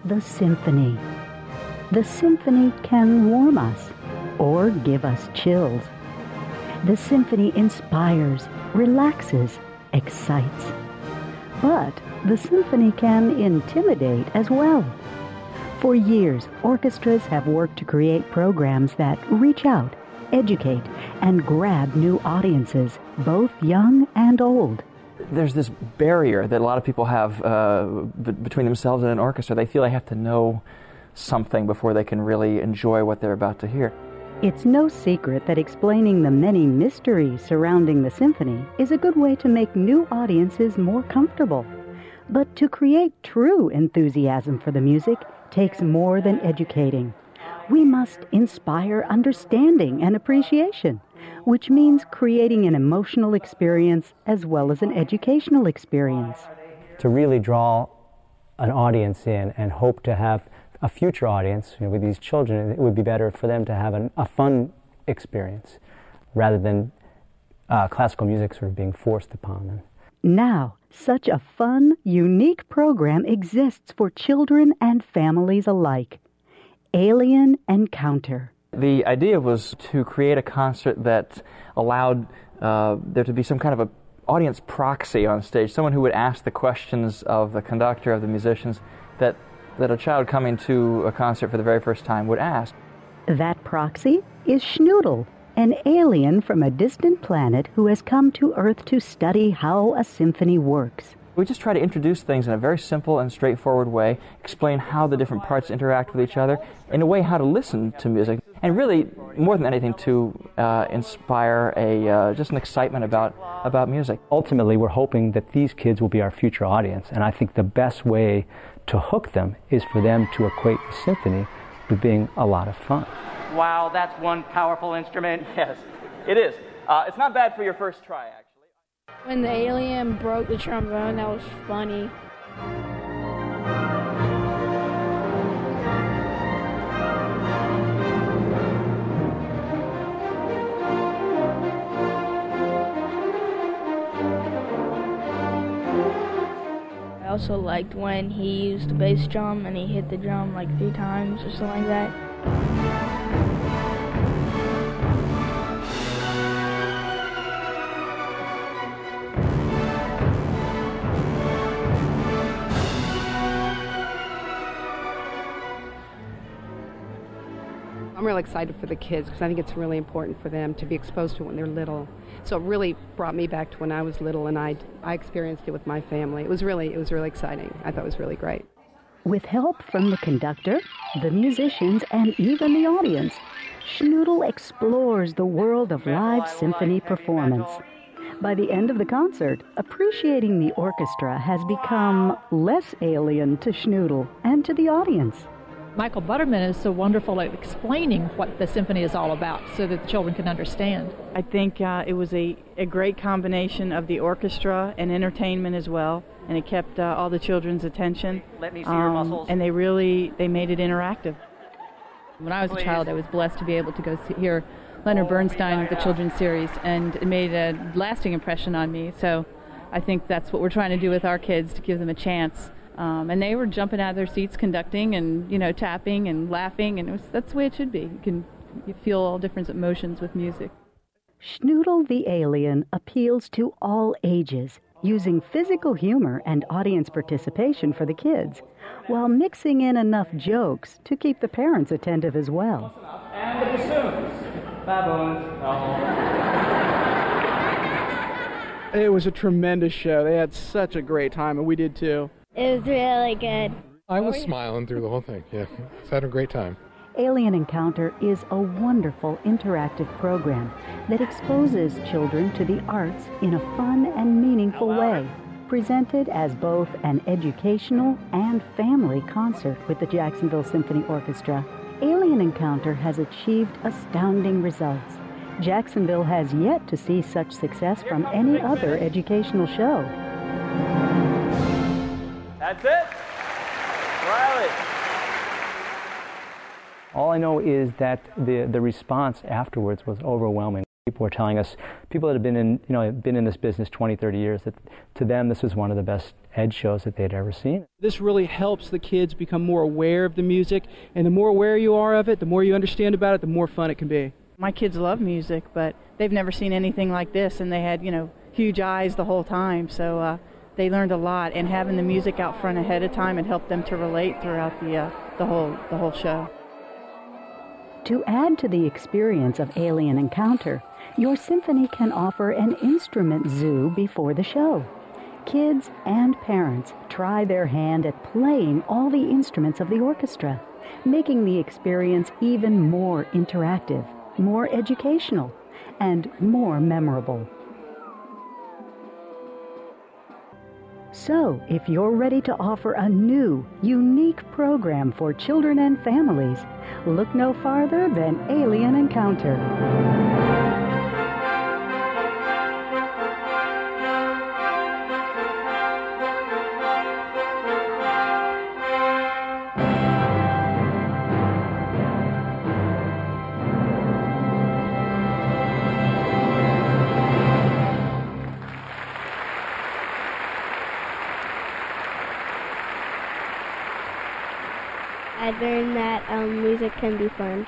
the symphony. The symphony can warm us or give us chills. The symphony inspires, relaxes, excites. But the symphony can intimidate as well. For years, orchestras have worked to create programs that reach out, educate, and grab new audiences, both young and old. There's this barrier that a lot of people have between themselves and an orchestra. They feel they have to know something before they can really enjoy what they're about to hear. It's no secret that explaining the many mysteries surrounding the symphony is a good way to make new audiences more comfortable. But to create true enthusiasm for the music takes more than educating. We must inspire understanding and appreciation, which means creating an emotional experience as well as an educational experience. To really draw an audience in and hope to have a future audience, with these children, it would be better for them to have a fun experience rather than classical music sort of being forced upon them. Now, such a fun, unique program exists for children and families alike. Alien Encounter. The idea was to create a concert that allowed there to be some kind of an audience proxy on stage, someone who would ask the questions of the conductor, of the musicians, that a child coming to a concert for the very first time would ask. That proxy is Schnoodle, an alien from a distant planet who has come to Earth to study how a symphony works. We just try to introduce things in a very simple and straightforward way, explain how the different parts interact with each other, in a way how to listen to music, and really, more than anything, to inspire just an excitement about music. Ultimately, we're hoping that these kids will be our future audience, and I think the best way to hook them is for them to equate the symphony with being a lot of fun. Wow, that's one powerful instrument. Yes, it is. It's not bad for your first try, actually. When the alien broke the trombone, that was funny. I also liked when he used the bass drum and he hit the drum like 3 times or something like that. I'm really excited for the kids because I think it's really important for them to be exposed to it when they're little. So it really brought me back to when I was little, and I experienced it with my family. It was really exciting. I thought it was really great. With help from the conductor, the musicians, and even the audience, Schnoodle explores the world of live symphony performance. By the end of the concert, appreciating the orchestra has become less alien to Schnoodle and to the audience. Michael Butterman is so wonderful at explaining what the symphony is all about so that the children can understand. I think it was a great combination of the orchestra and entertainment as well, and it kept all the children's attention. Let me see your muscles. And they made it interactive. When I was a child, I was blessed to be able to go hear Leonard Bernstein with the children's series, and it made a lasting impression on me. So I think that's what we're trying to do with our kids, to give them a chance. And they were jumping out of their seats, conducting and tapping and laughing, and that's the way it should be. You feel all different emotions with music. Schnoodle the Alien appeals to all ages, using physical humor and audience participation for the kids, while mixing in enough jokes to keep the parents attentive as well. And the bassoons. Baboons. It was a tremendous show. They had such a great time, and we did too. It was really good. I was smiling through the whole thing, yeah. I had a great time. Alien Encounter is a wonderful interactive program that exposes children to the arts in a fun and meaningful way, presented as both an educational and family concert with the Jacksonville Symphony Orchestra. Alien Encounter has achieved astounding results. Jacksonville has yet to see such success from any other educational show. That's it. Riley. All I know is that the response afterwards was overwhelming. People were telling us, people that have been in this business 20, 30 years, that to them this was one of the best Ed shows that they'd ever seen. This really helps the kids become more aware of the music, and the more aware you are of it, the more you understand about it, the more fun it can be. My kids love music, but they've never seen anything like this, and they had, huge eyes the whole time, so they learned a lot, and having the music out front ahead of time, it helped them to relate throughout the whole show. To add to the experience of Alien Encounter, your symphony can offer an instrument zoo before the show. Kids and parents try their hand at playing all the instruments of the orchestra, making the experience even more interactive, more educational, and more memorable. So, if you're ready to offer a new, unique program for children and families, look no farther than Alien Encounter. I learned that music can be fun.